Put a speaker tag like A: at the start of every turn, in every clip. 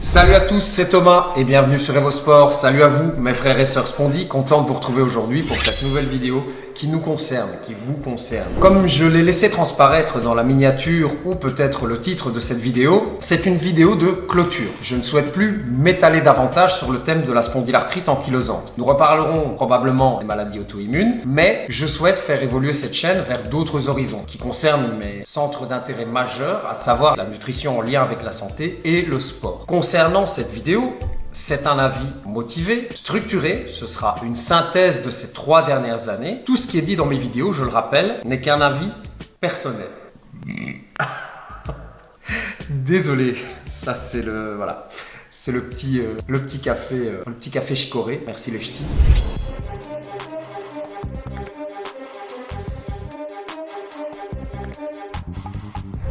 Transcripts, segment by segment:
A: Salut à tous, c'est Thomas et bienvenue sur EvoSport. Salut à vous, mes frères et sœurs Spondy, content de vous retrouver aujourd'hui pour cette nouvelle vidéo qui nous concerne, qui vous concerne. Comme je l'ai laissé transparaître dans la miniature ou peut-être le titre de cette vidéo, c'est une vidéo de clôture. Je ne souhaite plus m'étaler davantage sur le thème de la spondylarthrite ankylosante. Nous reparlerons probablement des maladies auto-immunes, mais je souhaite faire évoluer cette chaîne vers d'autres horizons qui concernent mes centres d'intérêt majeurs, à savoir la nutrition en lien avec la santé et le sport. Concernant cette vidéo, c'est un avis motivé, structuré, ce sera une synthèse de ces 3 dernières années. Tout ce qui est dit dans mes vidéos, je le rappelle, n'est qu'un avis personnel. Désolé, ça c'est le voilà, c'est le petit café chicoré. Merci les ch'tis.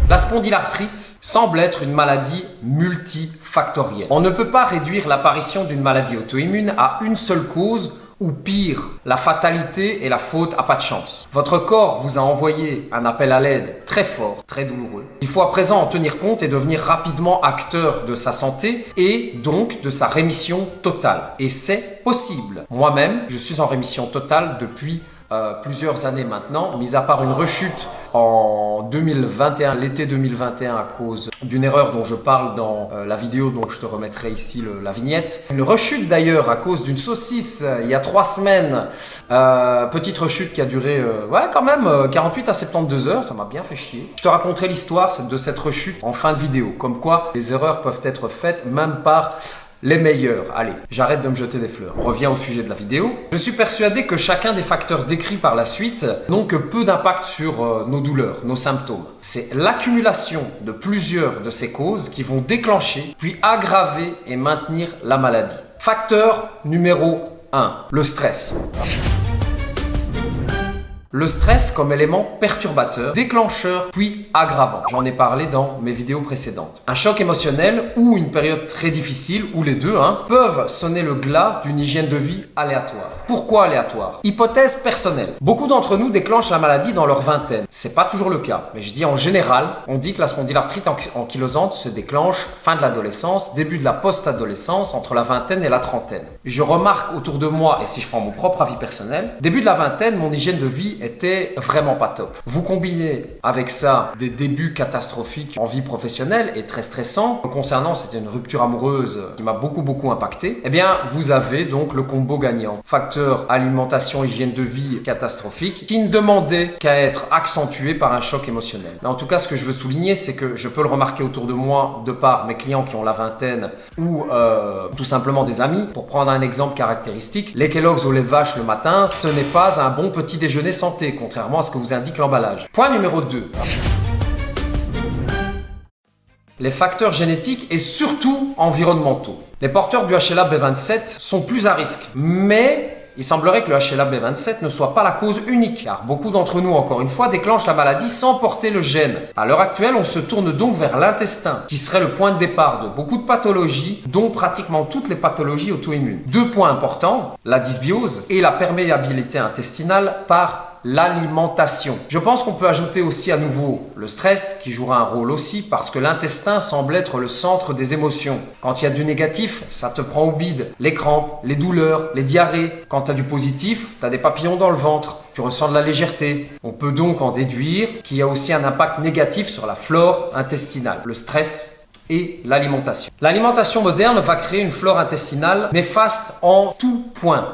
A: La spondylarthrite semble être une maladie multifactorielle. On ne peut pas réduire l'apparition d'une maladie auto-immune à une seule cause ou pire, la fatalité et la faute à pas de chance. Votre corps vous a envoyé un appel à l'aide très fort, très douloureux. Il faut à présent en tenir compte et devenir rapidement acteur de sa santé et donc de sa rémission totale. Et c'est possible. Moi-même, je suis en rémission totale depuis plusieurs années maintenant, mis à part une rechute en 2021, l'été 2021 à cause d'une erreur dont je parle dans la vidéo dont je te remettrai ici la vignette. Une rechute d'ailleurs à cause d'une saucisse il y a 3 semaines, petite rechute qui a duré quand même 48 à 72 heures, ça m'a bien fait chier. Je te raconterai l'histoire de cette rechute en fin de vidéo, comme quoi les erreurs peuvent être faites même par les meilleurs. Allez, j'arrête de me jeter des fleurs. On revient au sujet de la vidéo. Je suis persuadé que chacun des facteurs décrits par la suite n'ont que peu d'impact sur nos douleurs, nos symptômes. C'est l'accumulation de plusieurs de ces causes qui vont déclencher, puis aggraver et maintenir la maladie. Facteur numéro 1, le stress. Le stress comme élément perturbateur, déclencheur, puis aggravant. J'en ai parlé dans mes vidéos précédentes. Un choc émotionnel ou une période très difficile, ou les deux, peuvent sonner le glas d'une hygiène de vie aléatoire. Pourquoi aléatoire? Hypothèse personnelle. Beaucoup d'entre nous déclenchent la maladie dans leur vingtaine. C'est pas toujours le cas, mais je dis en général, on dit que la spondylarthrite ankylosante se déclenche fin de l'adolescence, début de la post-adolescence, entre la vingtaine et la trentaine. Je remarque autour de moi, et si je prends mon propre avis personnel, début de la vingtaine, mon hygiène de vie était vraiment pas top. Vous combinez avec ça des débuts catastrophiques en vie professionnelle et très stressants. Concernant, c'était une rupture amoureuse qui m'a beaucoup impacté. Eh bien, vous avez donc le combo gagnant. Facteur alimentation, hygiène de vie catastrophique qui ne demandait qu'à être accentué par un choc émotionnel. Mais en tout cas, ce que je veux souligner, c'est que je peux le remarquer autour de moi de par mes clients qui ont la vingtaine ou tout simplement des amis. Pour prendre un exemple caractéristique, les Kellogg's au lait de vache le matin, ce n'est pas un bon petit déjeuner santé, contrairement à ce que vous indique l'emballage. Point numéro 2. Les facteurs génétiques et surtout environnementaux. Les porteurs du HLA-B27 sont plus à risque, mais il semblerait que le HLA-B27 ne soit pas la cause unique, car beaucoup d'entre nous, encore une fois, déclenchent la maladie sans porter le gène. À l'heure actuelle, on se tourne donc vers l'intestin, qui serait le point de départ de beaucoup de pathologies, dont pratiquement toutes les pathologies auto-immunes. 2 points importants, la dysbiose et la perméabilité intestinale par l'alimentation. Je pense qu'on peut ajouter aussi à nouveau le stress qui jouera un rôle aussi parce que l'intestin semble être le centre des émotions. Quand il y a du négatif, ça te prend au bide. Les crampes, les douleurs, les diarrhées. Quand tu as du positif, tu as des papillons dans le ventre. Tu ressens de la légèreté. On peut donc en déduire qu'il y a aussi un impact négatif sur la flore intestinale. Le stress et l'alimentation. L'alimentation moderne va créer une flore intestinale néfaste en tout point.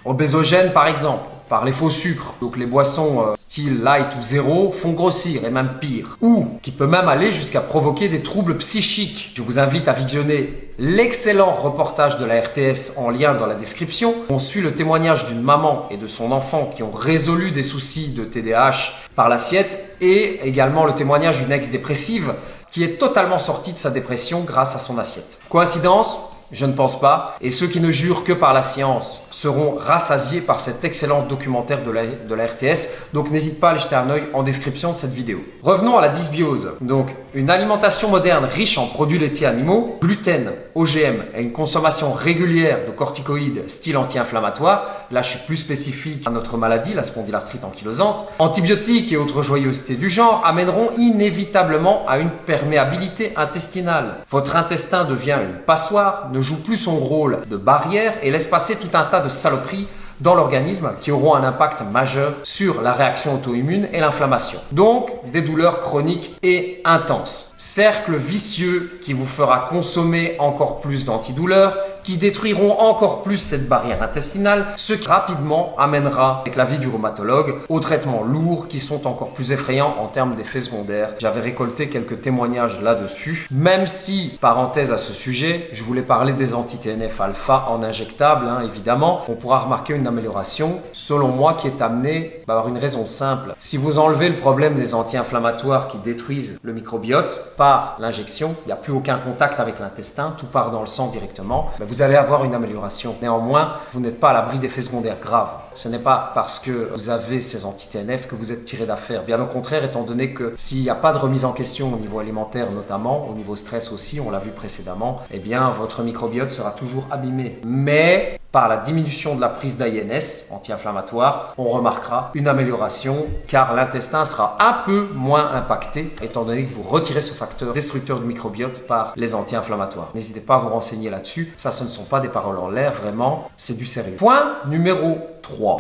A: Obésogène par exemple. Par les faux sucres, donc les boissons style light ou zéro font grossir et même pire, ou qui peut même aller jusqu'à provoquer des troubles psychiques. Je vous invite à visionner l'excellent reportage de la RTS en lien dans la description. On suit le témoignage d'une maman et de son enfant qui ont résolu des soucis de TDAH par l'assiette et également le témoignage d'une ex-dépressive qui est totalement sortie de sa dépression grâce à son assiette. Coïncidence ? Je ne pense pas, et ceux qui ne jurent que par la science seront rassasiés par cet excellent documentaire de la RTS, donc n'hésite pas à aller jeter un œil en description de cette vidéo. Revenons à la dysbiose. Donc, Une alimentation moderne riche en produits laitiers animaux, gluten, OGM et une consommation régulière de corticoïdes style anti-inflammatoire, là je suis plus spécifique à notre maladie, la spondylarthrite ankylosante, antibiotiques et autres joyeusetés du genre amèneront inévitablement à une perméabilité intestinale. Votre intestin devient une passoire, ne joue plus son rôle de barrière et laisse passer tout un tas de saloperies dans l'organisme qui auront un impact majeur sur la réaction auto-immune et l'inflammation. Donc, des douleurs chroniques et intenses. Cercle vicieux qui vous fera consommer encore plus d'antidouleurs, qui détruiront encore plus cette barrière intestinale, ce qui rapidement amènera, avec l'avis du rhumatologue, aux traitements lourds qui sont encore plus effrayants en termes d'effets secondaires. J'avais récolté quelques témoignages là-dessus, même si, parenthèse à ce sujet, je voulais parler des anti-TNF alpha en injectable, évidemment, on pourra remarquer une amélioration, selon moi, qui est amenée par une raison simple. Si vous enlevez le problème des anti-inflammatoires qui détruisent le microbiote par l'injection, il n'y a plus aucun contact avec l'intestin, tout part dans le sang directement, vous allez avoir une amélioration. Néanmoins, vous n'êtes pas à l'abri d'effets secondaires graves. Ce n'est pas parce que vous avez ces anti-TNF que vous êtes tiré d'affaire. Bien au contraire, étant donné que s'il n'y a pas de remise en question au niveau alimentaire notamment, au niveau stress aussi, on l'a vu précédemment, eh bien votre microbiote sera toujours abîmé. Mais par la diminution de la prise d'AINS anti-inflammatoire, on remarquera une amélioration car l'intestin sera un peu moins impacté étant donné que vous retirez ce facteur destructeur du microbiote par les anti-inflammatoires. N'hésitez pas à vous renseigner là-dessus, ça ce ne sont pas des paroles en l'air, vraiment, c'est du sérieux. Point numéro 3.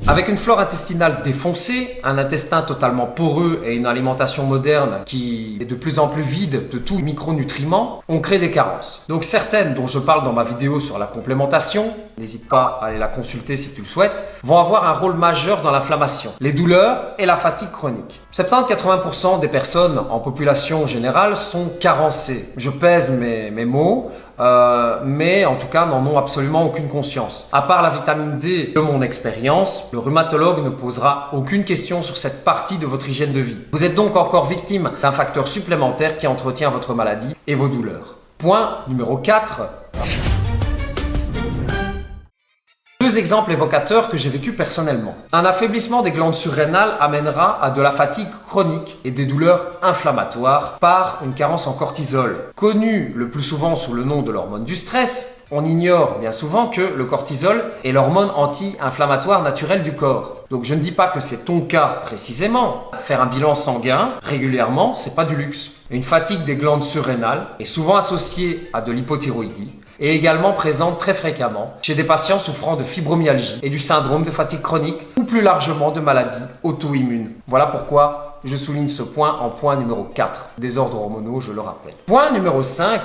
A: Avec une flore intestinale défoncée, un intestin totalement poreux et une alimentation moderne qui est de plus en plus vide de tout micronutriments, on crée des carences. Donc certaines dont je parle dans ma vidéo sur la complémentation, n'hésite pas à aller la consulter si tu le souhaites, vont avoir un rôle majeur dans l'inflammation, les douleurs et la fatigue chronique. 70-80% des personnes en population générale sont carencées. Je pèse mes mots. Mais en tout cas n'en ont absolument aucune conscience. À part la vitamine D de mon expérience, le rhumatologue ne posera aucune question sur cette partie de votre hygiène de vie. Vous êtes donc encore victime d'un facteur supplémentaire qui entretient votre maladie et vos douleurs. Point numéro 4. Deux exemples évocateurs que j'ai vécu personnellement. Un affaiblissement des glandes surrénales amènera à de la fatigue chronique et des douleurs inflammatoires par une carence en cortisol. Connu le plus souvent sous le nom de l'hormone du stress, on ignore bien souvent que le cortisol est l'hormone anti-inflammatoire naturelle du corps. Donc je ne dis pas que c'est ton cas précisément. Faire un bilan sanguin régulièrement, c'est pas du luxe. Une fatigue des glandes surrénales est souvent associée à de l'hypothyroïdie et également présente très fréquemment chez des patients souffrant de fibromyalgie et du syndrome de fatigue chronique ou plus largement de maladies auto-immunes. Voilà pourquoi je souligne ce point en point numéro 4. Désordres hormonaux, je le rappelle. Point numéro 5.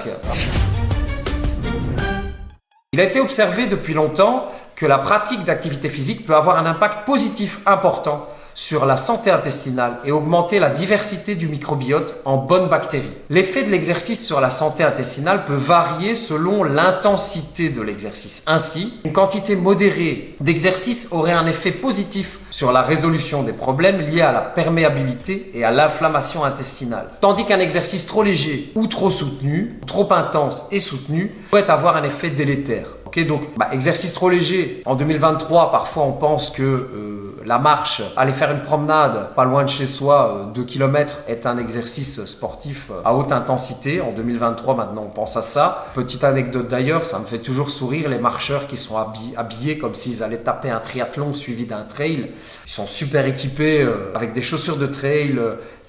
A: Il a été observé depuis longtemps que la pratique d'activité physique peut avoir un impact positif important sur la santé intestinale et augmenter la diversité du microbiote en bonnes bactéries. L'effet de l'exercice sur la santé intestinale peut varier selon l'intensité de l'exercice. Ainsi, une quantité modérée d'exercice aurait un effet positif sur la résolution des problèmes liés à la perméabilité et à l'inflammation intestinale. Tandis qu'un exercice trop léger ou trop soutenu, trop intense et soutenu, pourrait avoir un effet délétère. Donc, exercice trop léger. En 2023, parfois on pense que la marche, aller faire une promenade pas loin de chez soi, 2 km, est un exercice sportif à haute intensité. En 2023, maintenant, on pense à ça. Petite anecdote d'ailleurs, ça me fait toujours sourire, les marcheurs qui sont habillés comme s'ils allaient taper un triathlon suivi d'un trail. Ils sont super équipés avec des chaussures de trail,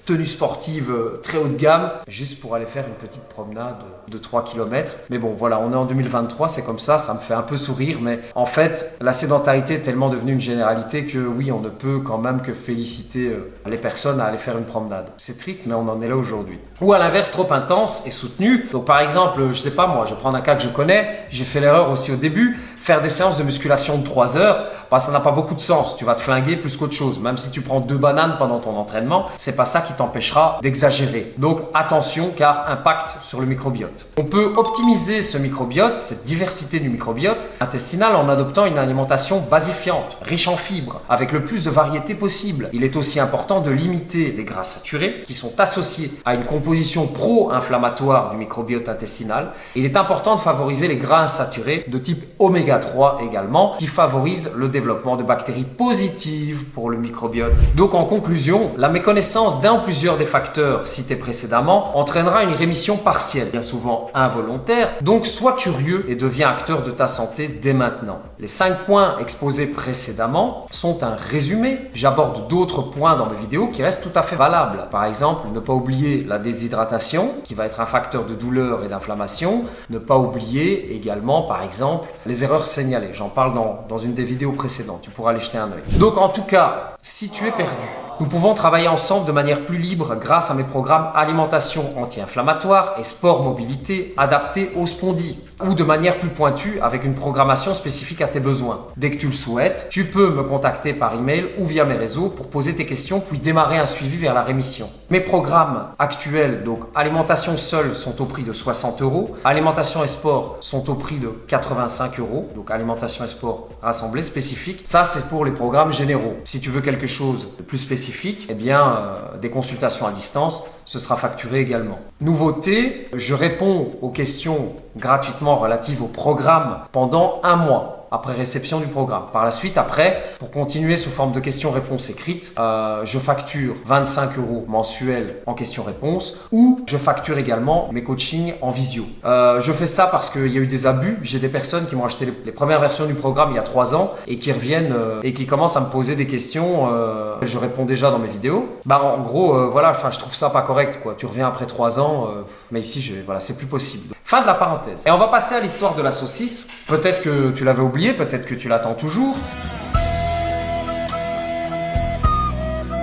A: tenue sportive très haut de gamme, juste pour aller faire une petite promenade de 3 km. Mais bon, voilà, on est en 2023, c'est comme ça me fait un peu sourire, mais en fait, la sédentarité est tellement devenue une généralité que oui, on ne peut quand même que féliciter les personnes à aller faire une promenade. C'est triste, mais on en est là aujourd'hui. Ou à l'inverse, trop intense et soutenu. Donc par exemple, je sais pas moi, je vais prendre un cas que je connais, j'ai fait l'erreur aussi au début, faire des séances de musculation de 3 heures, ça n'a pas beaucoup de sens, tu vas te flinguer plus qu'autre chose. Même si tu prends 2 bananes pendant ton entraînement, c'est pas ça qui tu t'empêcheras d'exagérer. Donc attention, car impact sur le microbiote. On peut optimiser ce microbiote, cette diversité du microbiote intestinal, en adoptant une alimentation basifiante, riche en fibres, avec le plus de variété possible. Il est aussi important de limiter les gras saturés qui sont associés à une composition pro-inflammatoire du microbiote intestinal. Il est important de favoriser les gras insaturés de type oméga 3 également, qui favorisent le développement de bactéries positives pour le microbiote. Donc en conclusion, la méconnaissance d'un ou plusieurs des facteurs cités précédemment entraînera une rémission partielle, bien souvent involontaire. Donc sois curieux et deviens acteur de ta santé dès maintenant. Les 5 points exposés précédemment sont un résumé. J'aborde d'autres points dans mes vidéos qui restent tout à fait valables. Par exemple, ne pas oublier la déshydratation, qui va être un facteur de douleur et d'inflammation. Ne pas oublier également, par exemple, les erreurs signalées. J'en parle dans une des vidéos précédentes. Tu pourras aller jeter un œil. Donc en tout cas, si tu es perdu, nous pouvons travailler ensemble de manière plus libre grâce à mes programmes alimentation anti-inflammatoire et sport mobilité adaptés aux spondyes, ou de manière plus pointue avec une programmation spécifique à tes besoins. Dès que tu le souhaites, tu peux me contacter par email ou via mes réseaux pour poser tes questions puis démarrer un suivi vers la rémission. Mes programmes actuels, donc alimentation seule, sont au prix de 60 €, alimentation et sport sont au prix de 85 €, donc alimentation et sport rassemblés spécifiques. Ça, c'est pour les programmes généraux. Si tu veux quelque chose de plus spécifique, eh bien, des consultations à distance, ce sera facturé également. Nouveauté, je réponds aux questions gratuitement relatives au programme pendant 1 mois après réception du programme. Par la suite, après, pour continuer sous forme de questions-réponses écrites, je facture 25 € mensuels en questions-réponses ou je facture également mes coachings en visio. Je fais ça parce qu'il y a eu des abus. J'ai des personnes qui m'ont acheté les premières versions du programme il y a 3 ans et qui reviennent et qui commencent à me poser des questions. Je réponds déjà dans mes vidéos. En gros, voilà, je trouve ça pas correct, quoi. Tu reviens après 3 ans, mais ici, voilà, c'est plus possible. Fin de la parenthèse. Et on va passer à l'histoire de la saucisse. Peut-être que tu l'avais oublié, peut-être que tu l'attends toujours.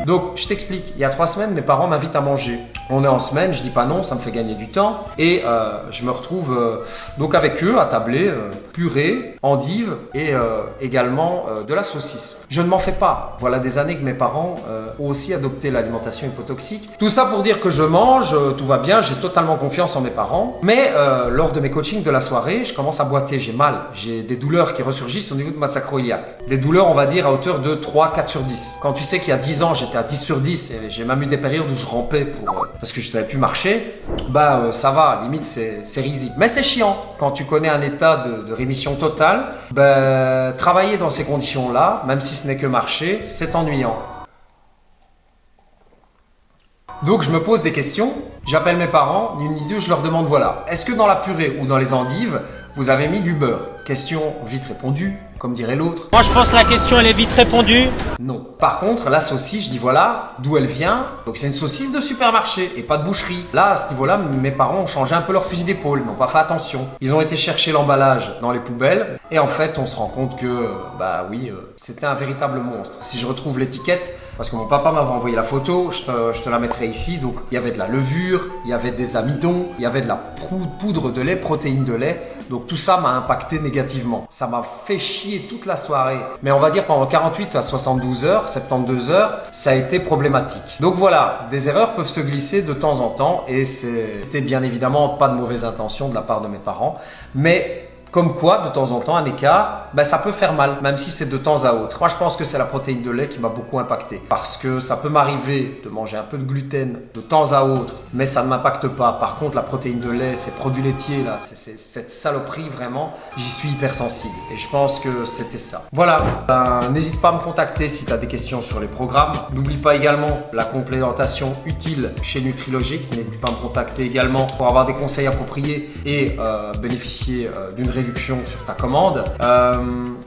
A: Donc, je t'explique. Il y a 3 semaines, mes parents m'invitent à manger. On est en semaine, je dis pas non, ça me fait gagner du temps. Et je me retrouve donc avec eux à tabler purée, endive et également de la saucisse. Je ne m'en fais pas. Voilà des années que mes parents ont aussi adopté l'alimentation hypotoxique. Tout ça pour dire que je mange, tout va bien, j'ai totalement confiance en mes parents. Mais lors de mes coachings de la soirée, je commence à boiter, j'ai mal. J'ai des douleurs qui ressurgissent au niveau de ma sacro-iliaque. Des douleurs, on va dire, à hauteur de 3-4 sur 10. Quand tu sais qu'il y a 10 ans, j'étais à 10 sur 10 et j'ai même eu des périodes où je rampais parce que je ne savais plus marcher, ça va, limite c'est risible. Mais c'est chiant quand tu connais un état de rémission totale. Travailler dans ces conditions-là, même si ce n'est que marcher, c'est ennuyant. Donc je me pose des questions, j'appelle mes parents, ni une ni deux, je leur demande voilà, est-ce que dans la purée ou dans les endives, vous avez mis du beurre? Question vite répondue, comme dirait l'autre.
B: Moi je pense que la question elle est vite répondue.
A: Non. Par contre, la saucisse, je dis voilà d'où elle vient. Donc c'est une saucisse de supermarché et pas de boucherie. Là, à ce niveau-là, mes parents ont changé un peu leur fusil d'épaule, n'ont pas fait attention. Ils ont été chercher l'emballage dans les poubelles et en fait, on se rend compte que, c'était un véritable monstre. Si je retrouve l'étiquette, parce que mon papa m'avait envoyé la photo, je te la mettrai ici. Donc il y avait de la levure, il y avait des amidons, il y avait de la poudre de lait, protéines de lait. Donc tout ça m'a impacté négativement. Ça m'a fait chier toute la soirée. Mais on va dire pendant 48 à 72 heures, 72 heures, ça a été problématique. Donc voilà, des erreurs peuvent se glisser de temps en temps et c'était bien évidemment pas de mauvaise intention de la part de mes parents. Mais comme quoi, de temps en temps, un écart, ça peut faire mal, même si c'est de temps à autre. Moi, je pense que c'est la protéine de lait qui m'a beaucoup impacté. Parce que ça peut m'arriver de manger un peu de gluten de temps à autre, mais ça ne m'impacte pas. Par contre, la protéine de lait, ces produits laitiers, là, c'est cette saloperie, vraiment, j'y suis hypersensible. Et je pense que c'était ça. Voilà, n'hésite pas à me contacter si tu as des questions sur les programmes. N'oublie pas également la complémentation utile chez Nutrilogique. N'hésite pas à me contacter également pour avoir des conseils appropriés et bénéficier d'une réduction sur ta commande.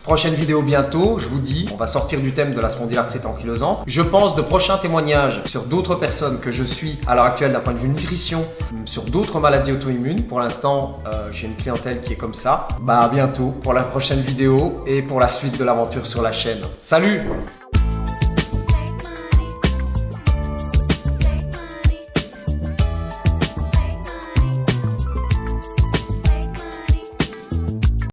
A: Prochaine vidéo bientôt, je vous dis, on va sortir du thème de la spondylarthrite ankylosante. Je pense de prochains témoignages sur d'autres personnes que je suis à l'heure actuelle d'un point de vue nutrition, sur d'autres maladies auto-immunes. Pour l'instant, j'ai une clientèle qui est comme ça. À bientôt pour la prochaine vidéo et pour la suite de l'aventure sur la chaîne. Salut!